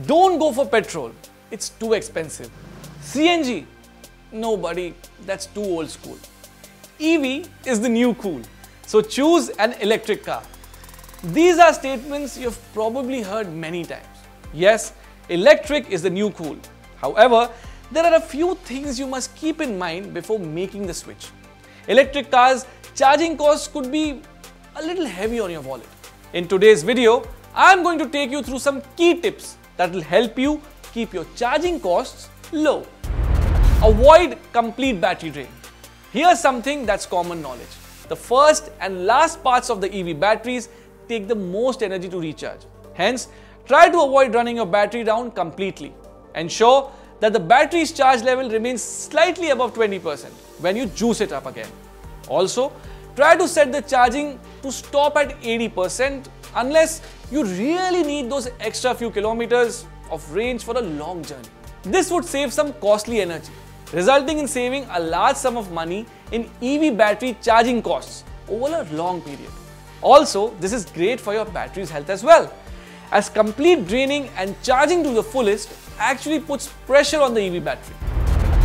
Don't go for petrol, it's too expensive. CNG? No buddy, that's too old school. EV is the new cool, so choose an electric car. These are statements you've probably heard many times. Yes, electric is the new cool. However, there are a few things you must keep in mind before making the switch. Electric cars' charging costs could be a little heavy on your wallet. In today's video, I'm going to take you through some key tips that will help you keep your charging costs low. Avoid complete battery drain. Here's something that's common knowledge. The first and last parts of the EV batteries take the most energy to recharge. Hence, try to avoid running your battery down completely. Ensure that the battery's charge level remains slightly above 20% when you juice it up again. Also, try to set the charging to stop at 80% unless you really need those extra few kilometers of range for a long journey. This would save some costly energy, resulting in saving a large sum of money in EV battery charging costs over a long period. Also, this is great for your battery's health as well, as complete draining and charging to the fullest actually puts pressure on the EV battery.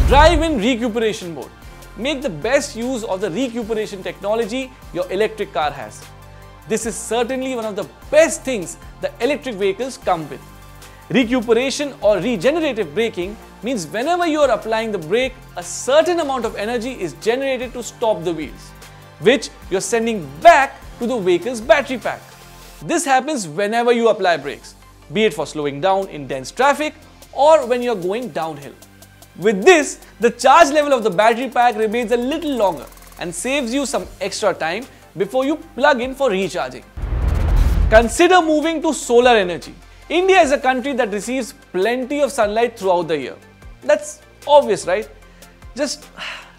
Drive in recuperation mode. Make the best use of the recuperation technology your electric car has. This is certainly one of the best things the electric vehicles come with. Recuperation or regenerative braking means whenever you are applying the brake, a certain amount of energy is generated to stop the wheels, which you're sending back to the vehicle's battery pack. This happens whenever you apply brakes, be it for slowing down in dense traffic or when you're going downhill. With this, the charge level of the battery pack remains a little longer and saves you some extra time before you plug in for recharging. Consider moving to solar energy. India is a country that receives plenty of sunlight throughout the year. That's obvious, right? Just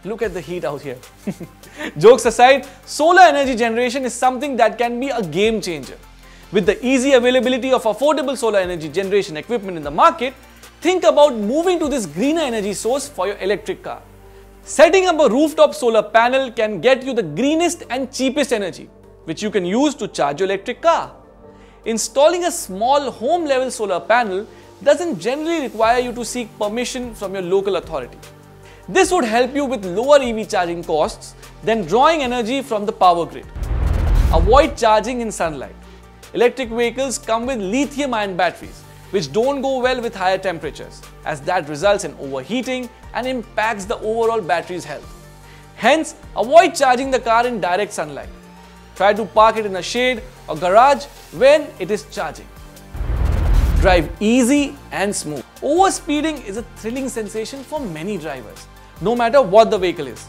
look at the heat out here. Jokes aside, solar energy generation is something that can be a game changer. With the easy availability of affordable solar energy generation equipment in the market, think about moving to this greener energy source for your electric car. Setting up a rooftop solar panel can get you the greenest and cheapest energy, which you can use to charge your electric car. Installing a small home-level solar panel doesn't generally require you to seek permission from your local authority. This would help you with lower EV charging costs than drawing energy from the power grid. Avoid charging in sunlight. Electric vehicles come with lithium-ion batteries, which don't go well with higher temperatures, as that results in overheating and impacts the overall battery's health. Hence, avoid charging the car in direct sunlight. Try to park it in a shade or garage when it is charging. Drive easy and smooth. Overspeeding is a thrilling sensation for many drivers, no matter what the vehicle is.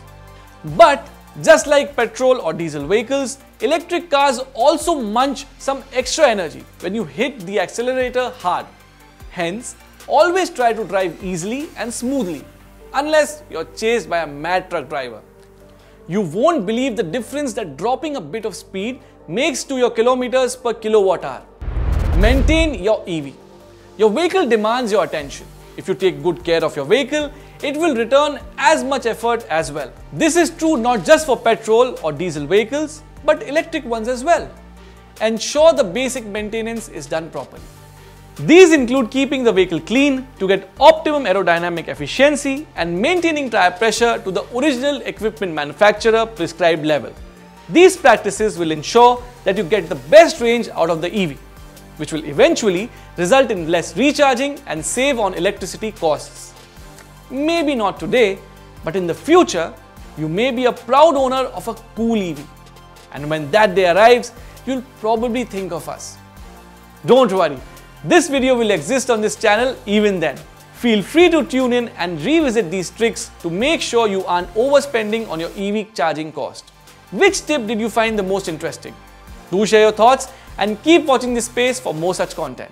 But just like petrol or diesel vehicles, electric cars also munch some extra energy when you hit the accelerator hard. Hence, always try to drive easily and smoothly, unless you're chased by a mad truck driver. You won't believe the difference that dropping a bit of speed makes to your kilometers per kilowatt hour. Maintain your EV. Your vehicle demands your attention. If you take good care of your vehicle, it will return as much effort as well. This is true not just for petrol or diesel vehicles, but electric ones as well. Ensure the basic maintenance is done properly. These include keeping the vehicle clean to get optimum aerodynamic efficiency and maintaining tire pressure to the original equipment manufacturer prescribed level. These practices will ensure that you get the best range out of the EV, which will eventually result in less recharging and save on electricity costs. Maybe not today, but in the future, you may be a proud owner of a cool EV. And when that day arrives, you'll probably think of us. Don't worry, this video will exist on this channel even then. Feel free to tune in and revisit these tricks to make sure you aren't overspending on your EV charging cost. Which tip did you find the most interesting? Do share your thoughts and keep watching this space for more such content.